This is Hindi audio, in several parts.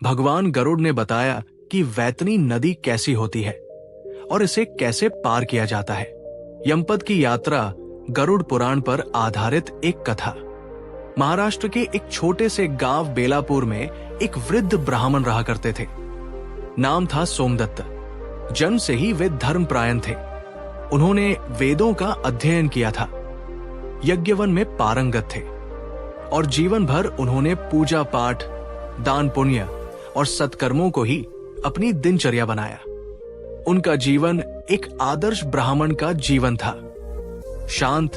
भगवान गरुड़ ने बताया कि वैतरणी नदी कैसी होती है और इसे कैसे पार किया जाता है। यमपद की यात्रा गरुड़ पुराण पर आधारित एक कथा। महाराष्ट्र के एक छोटे से गांव बेलापुर में एक वृद्ध ब्राह्मण रहा करते थे। नाम था सोमदत्त। जन्म से ही वे धर्मपरायण थे। उन्होंने वेदों का अध्ययन किया था, यज्ञवन में पारंगत थे और जीवन भर उन्होंने पूजा पाठ, दान पुण्य और सत्कर्मों को ही अपनी दिनचर्या बनाया। उनका जीवन एक आदर्श ब्राह्मण का जीवन था, शांत,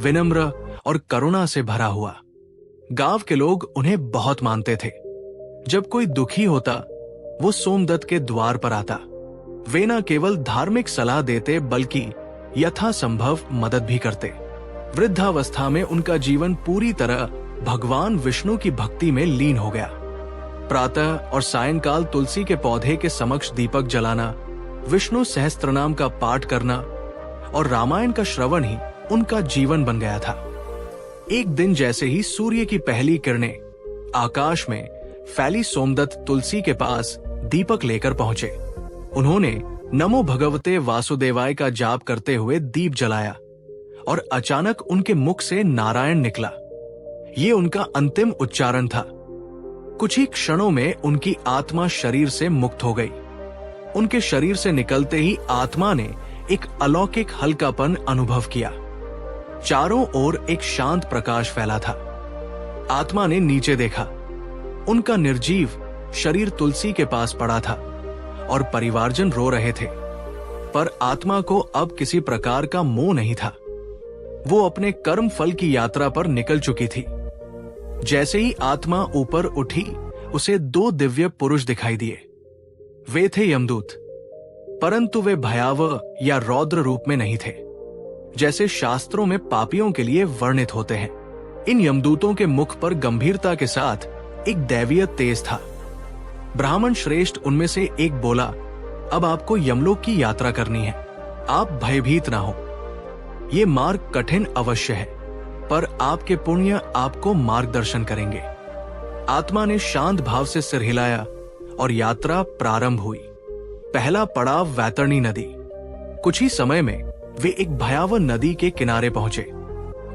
विनम्र और करुणा से भरा हुआ। गांव के लोग उन्हें बहुत मानते थे। जब कोई दुखी होता वो सोमदत्त के द्वार पर आता। वे न केवल धार्मिक सलाह देते बल्कि यथासंभव मदद भी करते। वृद्धावस्था में उनका जीवन पूरी तरह भगवान विष्णु की भक्ति में लीन हो गया। प्रातः और सायंकाल तुलसी के पौधे के समक्ष दीपक जलाना, विष्णु सहस्त्रनाम का पाठ करना और रामायण का श्रवण ही उनका जीवन बन गया था। एक दिन जैसे ही सूर्य की पहली किरणें आकाश में फैली, सोमदत्त तुलसी के पास दीपक लेकर पहुंचे। उन्होंने नमो भगवते वासुदेवाय का जाप करते हुए दीप जलाया और अचानक उनके मुख से नारायण निकला। ये उनका अंतिम उच्चारण था। कुछ ही क्षणों में उनकी आत्मा शरीर से मुक्त हो गई। उनके शरीर से निकलते ही आत्मा ने एक अलौकिक हल्कापन अनुभव किया। चारों ओर एक शांत प्रकाश फैला था। आत्मा ने नीचे देखा। उनका निर्जीव शरीर तुलसी के पास पड़ा था और परिवारजन रो रहे थे, पर आत्मा को अब किसी प्रकार का मोह नहीं था। वो अपने कर्म फल की यात्रा पर निकल चुकी थी। जैसे ही आत्मा ऊपर उठी, उसे दो दिव्य पुरुष दिखाई दिए। वे थे यमदूत, परंतु वे भयावह या रौद्र रूप में नहीं थे, जैसे शास्त्रों में पापियों के लिए वर्णित होते हैं। इन यमदूतों के मुख पर गंभीरता के साथ एक दैवीय तेज था। ब्राह्मण श्रेष्ठ उनमें से एक बोला, अब आपको यमलोक की यात्रा करनी है। आप भयभीत ना हो। ये मार्ग कठिन अवश्य है, पर आपके पुण्य आपको मार्गदर्शन करेंगे। आत्मा ने शांत भाव से सिर हिलाया और यात्रा प्रारंभ हुई। पहला पड़ाव वैतरणी नदी। कुछ ही समय में वे एक भयावह नदी के किनारे पहुंचे।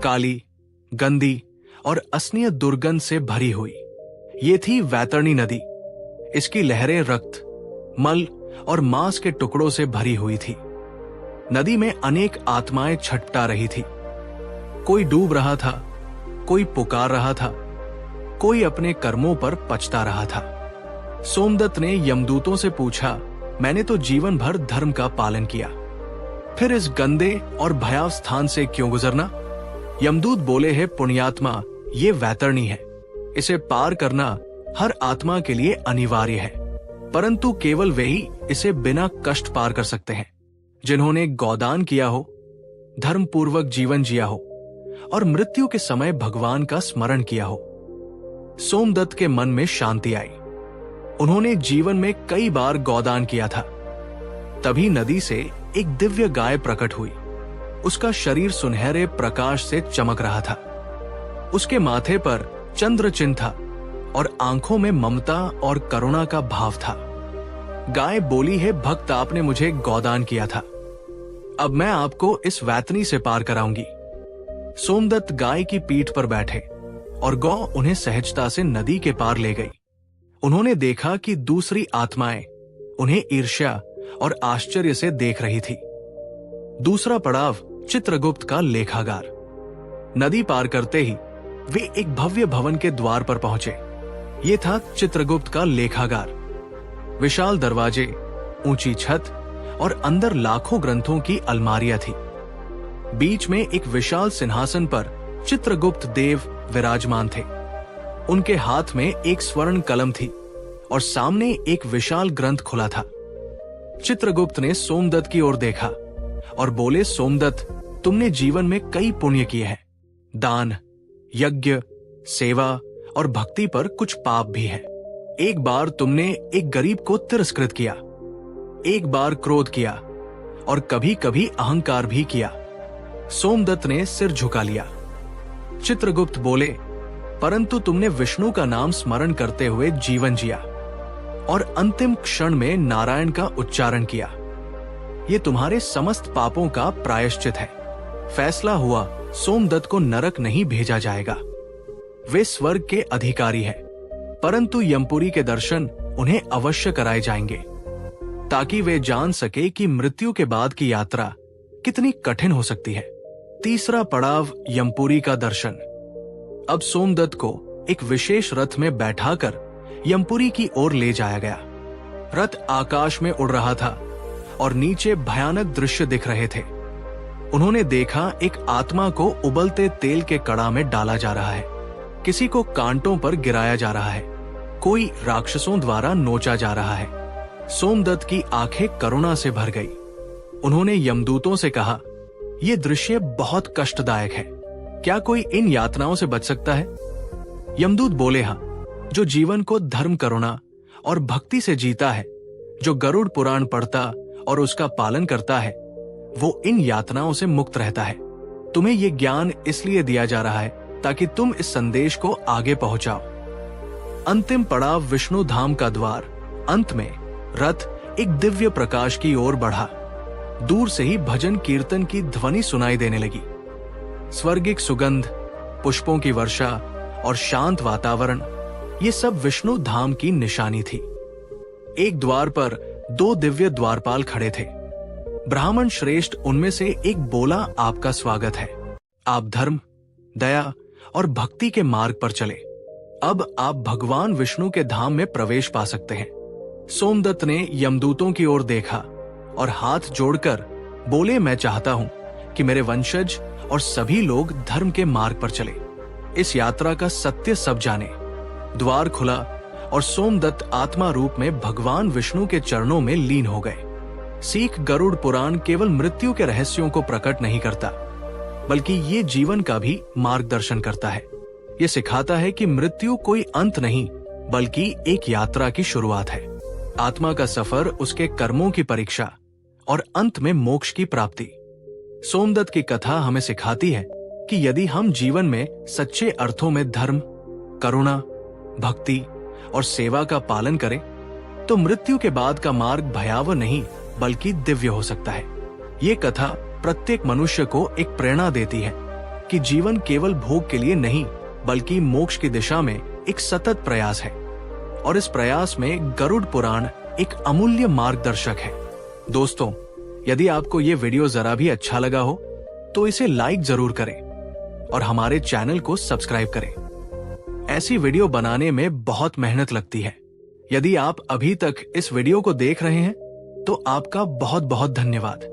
काली, गंदी और असनीय दुर्गंध से भरी हुई ये थी वैतरणी नदी। इसकी लहरें रक्त, मल और मांस के टुकड़ों से भरी हुई थी। नदी में अनेक आत्माएं छटपटा रही थी। कोई डूब रहा था, कोई पुकार रहा था, कोई अपने कर्मों पर पछता रहा था। सोमदत्त ने यमदूतों से पूछा, मैंने तो जीवन भर धर्म का पालन किया, फिर इस गंदे और भयावह स्थान से क्यों गुजरना? यमदूत बोले, है पुण्यात्मा, ये वैतरणी है। इसे पार करना हर आत्मा के लिए अनिवार्य है, परंतु केवल वे ही इसे बिना कष्ट पार कर सकते हैं, जिन्होंने गोदान किया हो, धर्म पूर्वक जीवन जिया हो और मृत्यु के समय भगवान का स्मरण किया हो। सोमदत्त के मन में शांति आई। उन्होंने जीवन में कई बार गोदान किया था। तभी नदी से एक दिव्य गाय प्रकट हुई। उसका शरीर सुनहरे प्रकाश से चमक रहा था। उसके माथे पर चंद्र चिन्ह था और आंखों में ममता और करुणा का भाव था। गाय बोली, है भक्त, आपने मुझे गोदान किया था, अब मैं आपको इस वैतरणी से पार कराऊंगी। सोमदत्त गाय की पीठ पर बैठे और गौ उन्हें सहजता से नदी के पार ले गई। उन्होंने देखा कि दूसरी आत्माएं उन्हें ईर्ष्या और आश्चर्य से देख रही थी। दूसरा पड़ाव चित्रगुप्त का लेखागार। नदी पार करते ही वे एक भव्य भवन के द्वार पर पहुंचे। ये था चित्रगुप्त का लेखागार। विशाल दरवाजे, ऊंची छत और अंदर लाखों ग्रंथों की अलमारियां थी। बीच में एक विशाल सिंहासन पर चित्रगुप्त देव विराजमान थे। उनके हाथ में एक स्वर्ण कलम थी और सामने एक विशाल ग्रंथ खुला था। चित्रगुप्त ने सोमदत्त की ओर देखा और बोले, सोमदत्त, तुमने जीवन में कई पुण्य किए हैं। दान, यज्ञ, सेवा और भक्ति पर कुछ पाप भी है। एक बार तुमने एक गरीब को तिरस्कृत किया, एक बार क्रोध किया और कभी कभी अहंकार भी किया। सोमदत्त ने सिर झुका लिया। चित्रगुप्त बोले, परंतु तुमने विष्णु का नाम स्मरण करते हुए जीवन जिया। और अंतिम क्षण में नारायण का उच्चारण किया। ये तुम्हारे समस्त पापों का प्रायश्चित है। फैसला हुआ, सोमदत्त को नरक नहीं भेजा जाएगा। वे स्वर्ग के अधिकारी हैं, परंतु यमपुरी के दर्शन उन्हें अवश्य कराए जाएंगे, ताकि वे जान सके कि मृत्यु के बाद की यात्रा कितनी कठिन हो सकती है। तीसरा पड़ाव, यमपुरी का दर्शन। अब सोमदत्त को एक विशेष रथ में बैठाकर यमपुरी की ओर ले जाया गया। रथ आकाश में उड़ रहा था और नीचे भयानक दृश्य दिख रहे थे। उन्होंने देखा एक आत्मा को उबलते तेल के कड़ा में डाला जा रहा है, किसी को कांटों पर गिराया जा रहा है, कोई राक्षसों द्वारा नोचा जा रहा है। सोमदत्त की आंखें करुणा से भर गई। उन्होंने यमदूतों से कहा, यह दृश्य बहुत कष्टदायक है, क्या कोई इन यातनाओं से बच सकता है? यमदूत बोले, हाँ, जो जीवन को धर्म, करुणा और भक्ति से जीता है, जो गरुड़ पुराण पढ़ता और उसका पालन करता है, वो इन यातनाओं से मुक्त रहता है। तुम्हें ये ज्ञान इसलिए दिया जा रहा है ताकि तुम इस संदेश को आगे पहुंचाओ। अंतिम पड़ाव, विष्णु धाम का द्वार। अंत में रथ एक दिव्य प्रकाश की ओर बढ़ा। दूर से ही भजन कीर्तन की ध्वनि सुनाई देने लगी। स्वर्गिक सुगंध, पुष्पों की वर्षा और शांत वातावरण, ये सब विष्णु धाम की निशानी थी। एक द्वार पर 2 दिव्य द्वारपाल खड़े थे। ब्राह्मण श्रेष्ठ उनमें से एक बोला, आपका स्वागत है। आप धर्म, दया और भक्ति के मार्ग पर चले। अब आप भगवान विष्णु के धाम में प्रवेश पा सकते हैं। सोमदत्त ने यमदूतों की ओर देखा और हाथ जोड़कर बोले, मैं चाहता हूं कि मेरे वंशज और सभी लोग धर्म के मार्ग पर चले, इस यात्रा का सत्य सब जाने। द्वार खुला और सोमदत्त आत्मा रूप में भगवान विष्णु के चरणों में लीन हो गए। सीख गरुड़ पुराण केवल मृत्यु के रहस्यों को प्रकट नहीं करता, बल्कि ये जीवन का भी मार्गदर्शन करता है। ये सिखाता है कि मृत्यु कोई अंत नहीं, बल्कि एक यात्रा की शुरुआत है। आत्मा का सफर, उसके कर्मों की परीक्षा और अंत में मोक्ष की प्राप्ति। सोमदत्त की कथा हमें सिखाती है कि यदि हम जीवन में सच्चे अर्थों में धर्म, करुणा, भक्ति और सेवा का पालन करें, तो मृत्यु के बाद का मार्ग भयावह नहीं बल्कि दिव्य हो सकता है। ये कथा प्रत्येक मनुष्य को एक प्रेरणा देती है कि जीवन केवल भोग के लिए नहीं, बल्कि मोक्ष की दिशा में एक सतत प्रयास है, और इस प्रयास में गरुड़ पुराण एक अमूल्य मार्गदर्शक है। दोस्तों, यदि आपको ये वीडियो जरा भी अच्छा लगा हो तो इसे लाइक जरूर करें और हमारे चैनल को सब्सक्राइब करें। ऐसी वीडियो बनाने में बहुत मेहनत लगती है। यदि आप अभी तक इस वीडियो को देख रहे हैं तो आपका बहुत बहुत धन्यवाद।